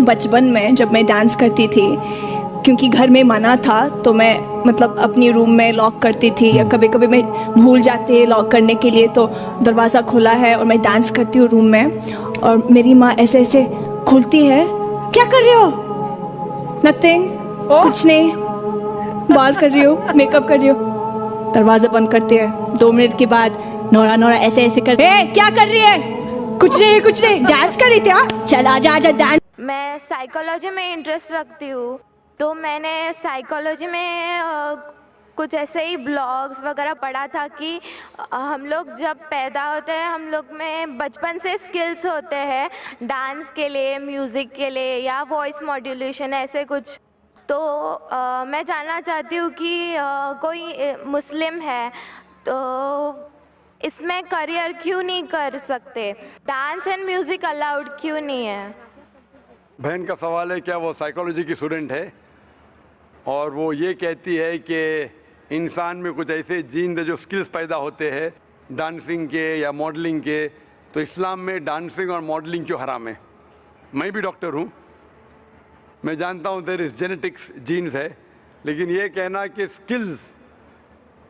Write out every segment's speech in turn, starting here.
बचपन में जब मैं डांस करती थी, क्योंकि घर में मना था, तो मैं मतलब अपनी रूम में लॉक करती थी, या कभी कभी मैं भूल जाती है लॉक करने के लिए, तो दरवाज़ा खुला है और मैं डांस करती हूँ रूम में, और मेरी माँ ऐसे ऐसे खुलती है, क्या कर रही हो? नथिंग, कुछ नहीं, बाल कर रही हो, मेकअप कर रही हो। दरवाज़ा बंद करती है। 2 मिनट के बाद नोरा नोरा ऐसे ऐसे कर, क्या कर रही है? कुछ नहीं, डांस कर रही थी। हाँ, चल आजा डांस। मैं साइकोलॉजी में इंटरेस्ट रखती हूँ, तो मैंने साइकोलॉजी में कुछ ऐसे ही ब्लॉग्स वगैरह पढ़ा था कि हम लोग जब पैदा होते हैं, हम लोग में बचपन से स्किल्स होते हैं डांस के लिए, म्यूज़िक के लिए, या वॉइस मॉड्यूलेशन, ऐसे कुछ। तो मैं जानना चाहती हूँ कि कोई मुस्लिम है तो इसमें करियर क्यों नहीं कर सकते? डांस एंड म्यूज़िक अलाउड क्यों नहीं है? बहन का सवाल है, क्या वो साइकोलॉजी की स्टूडेंट है और वो ये कहती है कि इंसान में कुछ ऐसे जीन है जो स्किल्स पैदा होते हैं डांसिंग के या मॉडलिंग के, तो इस्लाम में डांसिंग और मॉडलिंग क्यों हराम है? मैं भी डॉक्टर हूँ, मैं जानता हूँ देयर इज जेनेटिक्स, जीन्स है, लेकिन ये कहना कि स्किल्स,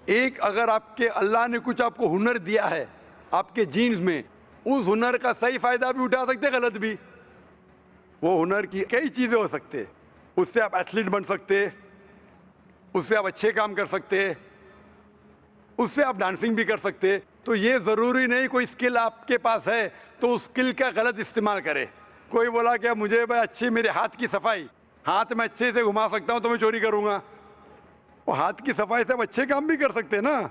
एक अगर आपके अल्लाह ने कुछ आपको हुनर दिया है आपके जीन्स में, उस हुनर का सही फ़ायदा भी उठा सकते, गलत भी। वो हुनर की कई चीज़ें हो सकते, उससे आप एथलीट बन सकते, उससे आप अच्छे काम कर सकते, उससे आप डांसिंग भी कर सकते। तो ये ज़रूरी नहीं कोई स्किल आपके पास है तो उस स्किल का गलत इस्तेमाल करे। कोई बोला कि मुझे भाई अच्छी मेरे हाथ की सफाई, हाथ में अच्छे से घुमा सकता हूँ तो मैं चोरी करूँगा। वो हाथ की सफाई से आप अच्छे काम भी कर सकते ना,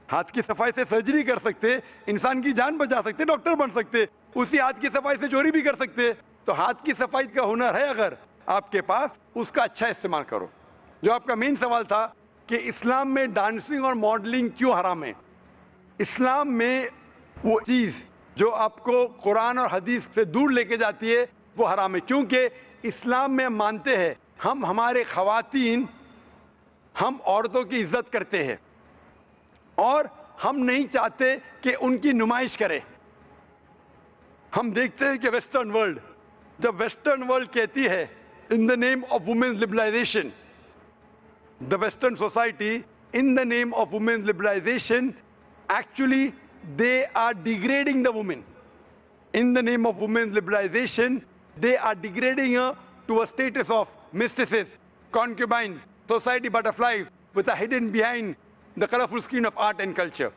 हाथ की सफाई से सर्जरी कर सकते, इंसान की जान बचा सकते, डॉक्टर बन सकते, उसी हाथ की सफाई से चोरी भी कर सकते। तो हाथ की सफाई का हुनर है अगर आपके पास, उसका अच्छा इस्तेमाल करो। जो आपका मेन सवाल था कि इस्लाम में डांसिंग और मॉडलिंग क्यों हराम है? इस्लाम में वो चीज़ जो आपको कुरान और हदीस से दूर लेके जाती है वो हराम है, क्योंकि इस्लाम में मानते हैं हम, हमारे ख़वातीन, हम औरतों की इज्जत करते हैं और हम नहीं चाहते कि उनकी नुमाइश करें। हम देखते हैं कि वेस्टर्न वर्ल्ड, जब वेस्टर्न वर्ल्ड कहती है in the name of women's liberalisation, the western society in the name of women's liberalisation, actually they are degrading the woman. In the name of women's liberalization, they are degrading her to a status of mistresses, concubines, society butterflies with a hidden behind the colorful screen of art and culture.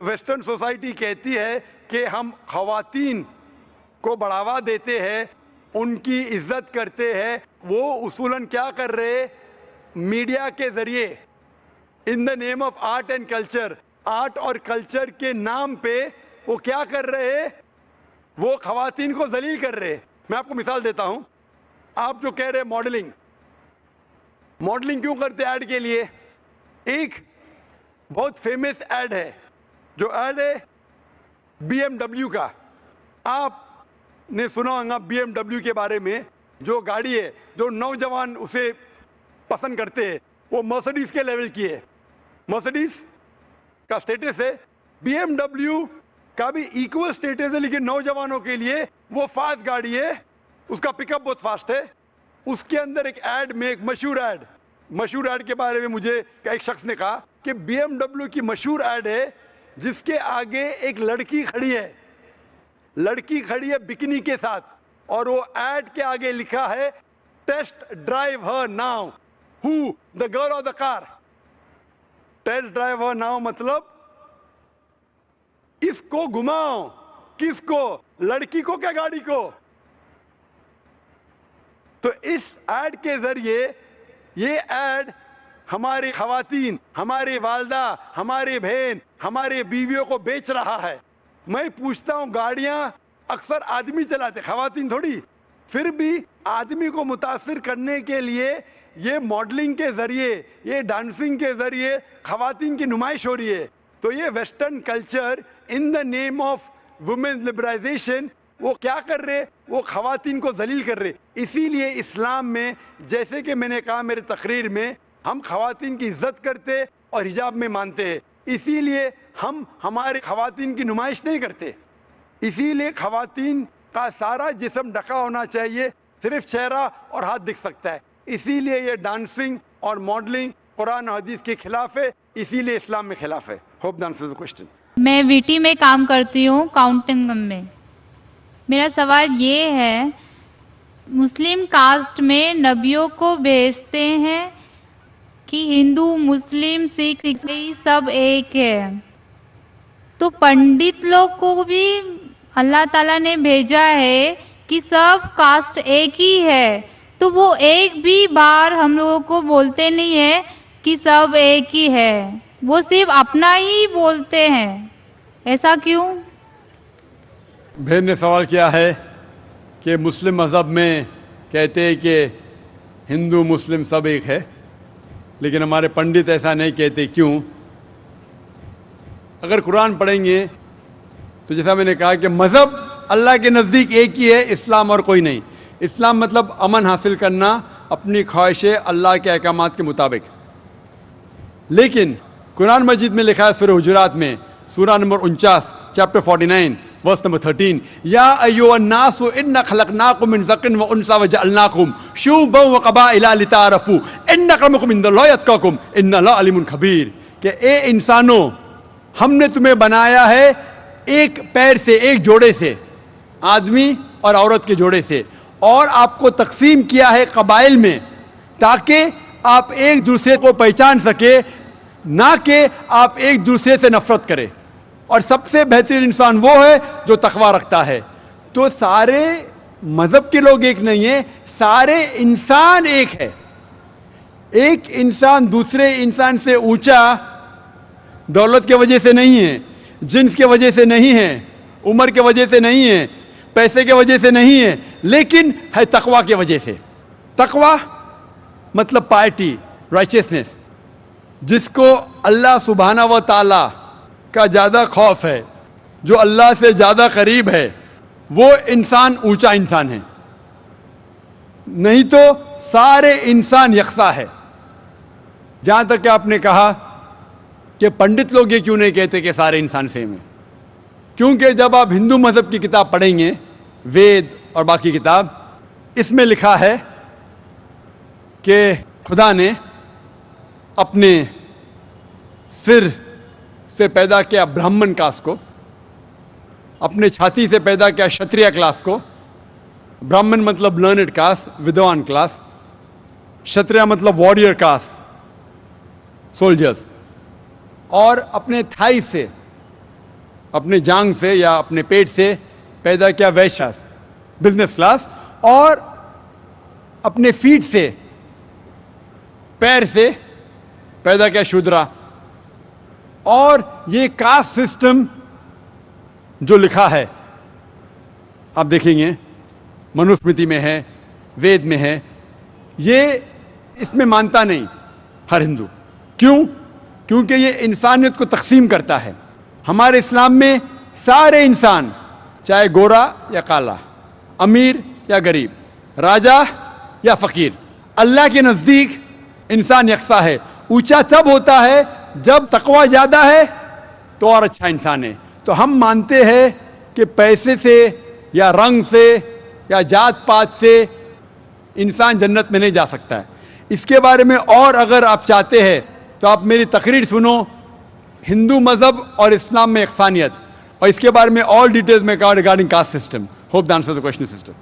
Western society कहती है कि हम ख़वातीन को बढ़ावा देते हैं, उनकी इज्जत करते हैं। वो उसूलन क्या कर रहे? मीडिया के ज़रिए, इन the name of art and culture, art और कल्चर के नाम पे वो क्या कर रहे हैं? वो ख़वातीन को जलील कर रहे हैं। मैं आपको मिसाल देता हूं। आप जो कह रहे हैं मॉडलिंग, मॉडलिंग क्यों करते हैं? ऐड के लिए। एक बहुत फेमस ऐड है, जो ऐड है BMW का। आपने सुना होगा BMW के बारे में, जो गाड़ी है जो नौजवान उसे पसंद करते हैं, वो मर्सिडीज के लेवल की है। मर्सिडीज का स्टेटस है, BMW का भी इक्वल स्टेटस है, लेकिन नौजवानों के लिए वो फास्ट गाड़ी है, उसका पिकअप बहुत फास्ट है। उसके अंदर एक ऐड में, एक मशहूर ऐड के बारे में मुझे एक शख्स ने कहा कि BMW की मशहूर ऐड है जिसके आगे एक लड़की खड़ी है बिकिनी के साथ, और वो ऐड के आगे लिखा है test drive her now, who the girl of the car. Test drive her now मतलब इसको घुमाओ। किसको? लड़की को क्या गाड़ी को? तो इस ऐड के जरिए ये ऐड हमारी ख़वातीन, हमारी वालदा, हमारी बहन, हमारे बीवियों को बेच रहा है। मैं पूछता हूं, गाड़ियां अक्सर आदमी चलाते, ख़वातीन थोड़ी। फिर भी आदमी को मुतासिर करने के लिए ये मॉडलिंग के जरिए, ये डांसिंग के जरिए ख़वातीन की नुमाइश हो रही है। तो ये western culture in the name of women's liberalisation वो क्या कर रहे? वो ख़वातीन को जलील कर रहे। इसीलिए इस्लाम में, जैसे कि मैंने कहा मेरे तकरीर में, हम ख़वातीन की इज्जत करते और हिजाब में मानते हैं। इसीलिए हम हमारे ख़वातीन की नुमाइश नहीं करते। इसीलिए ख़वातीन का सारा जिस्म ढका होना चाहिए, صرف چہرہ اور ہاتھ دکھ سکتا ہے. اسی لیے یہ ڈانسنگ اور ماڈلنگ قرآن و حدیث کے خلاف ہے, اسی لیے اسلام میں خلاف ہے. Hope the answer the question. میں ویٹی میں کام کرتی ہوں, کاؤنٹنگ میں. میرا سوال یہ ہے, مسلم کاسٹ میں نبیوں کو بھیجتے ہیں کہ ہندو مسلم سکھ عیسائی سب ایک ہے, تو پنڈت لوگ کو بھی اللہ تعالیٰ نے بھیجا ہے کہ سب کاسٹ ایک ہی ہے, تو وہ ایک بھی بار ہم لوگوں کو بولتے نہیں ہے کہ سب ایک ہی ہے, وہ صرف اپنا ہی بولتے ہیں, ایسا کیوں؟ بہن نے سوال کیا ہے کہ مسلم مذہب میں کہتے ہیں کہ ہندو مسلم سب ایک ہے, لیکن ہمارے پنڈت ایسا نہیں کہتے, کیوں؟ اگر قرآن پڑھیں گے تو جیسا میں نے کہا کہ مذہب اللہ کے نزدیک ایک ہی ہے, اسلام اور کوئی نہیں. اسلام مطلب امن حاصل کرنا اپنی خواہشیں اللہ کے احکامات کے مطابق. لیکن قرآن مجید میں لکھا ہے سورہ حجرات میں, سورہ نمبر 49 چیپٹر 49 ورس نمبر 13, یا ایھا الناس انا خلقناکم من ذکر و انثی وجعلناکم شعوبا وقبائل لتعارفوا ان اکرمکم عند اللہ اتقاکم ان اللہ علیم خبیر, کہ اے انسانوں ہم نے تمہیں بنایا ہے ایک پیر سے, ایک جوڑے سے, آدمی اور عورت کے جوڑے سے, اور آپ کو تقسیم کیا ہے قبائل میں تاکہ آپ ایک دوسرے کو پہچان سکے, نہ کہ آپ ایک دوسرے سے نفرت کریں. اور سب سے بہترین انسان وہ ہے جو تقوی رکھتا ہے. تو سارے مذہب کے لوگ ایک نہیں ہیں, سارے انسان ایک ہے. ایک انسان دوسرے انسان سے اونچا دولت کی وجہ سے نہیں ہے, جنس کی وجہ سے نہیں ہے, عمر کی وجہ سے نہیں ہے, پیسے کی وجہ سے نہیں ہے, لیکن ہے تقوی کی وجہ سے. تقوی مطلب پائٹی, رائچسنس, جس کو اللہ سبحانہ و تعالی کا زیادہ خوف ہے, جو اللہ سے زیادہ قریب ہے, وہ انسان اونچا انسان ہے. نہیں تو سارے انسان یکساں ہے. جہاں تک کہ آپ نے کہا کہ پنڈت لوگ یہ کیوں نہیں کہتے کہ سارے انسان سیم ہیں, کیونکہ جب آپ ہندو مذہب کی کتاب پڑھیں گے, وید اور باقی کتاب, اس میں لکھا ہے کہ خدا نے اپنے سر سے پیدا کیا برہمن کاسٹ کو, اپنے چھاتی سے پیدا کیا شتریہ کلاس کو. برہمن مطلب لرنڈ کاسٹ, ودوان کلاس. شتریہ مطلب وارڈیئر کاسٹ, سولجرز. اور اپنے تھائی سے, اپنے جانگ سے یا اپنے پیٹ سے پیدا کیا ویشیاس, بزنس کلاس. اور اپنے فیٹ سے, پیر سے پیدا کیا شودرا. اور یہ کاسٹ سسٹم جو لکھا ہے آپ دیکھیں گے منوسمرتی میں ہے, وید میں ہے, یہ اس میں مانتا نہیں ہر ہندو. کیوں؟ کیونکہ یہ انسانیت کو تقسیم کرتا ہے. ہمارے اسلام میں سارے انسان, چاہے گورا یا کالا, امیر یا غریب, راجا یا فقیر, اللہ کے نزدیک انسان یکساں ہے. اونچا تب ہوتا ہے جب تقوی زیادہ ہے تو اور اچھا انسان ہے. تو ہم مانتے ہیں کہ پیسے سے یا رنگ سے یا جات پات سے انسان جنت میں نہیں جا سکتا ہے. اس کے بارے میں اور اگر آپ چاہتے ہیں تو آپ میری تقریر سنو, ہندو مذہب اور اسلام میں یکسانیت, اور اس کے بارے میں اور ڈیٹیلز میں کہا regarding caste system. Hope the answer the question sister.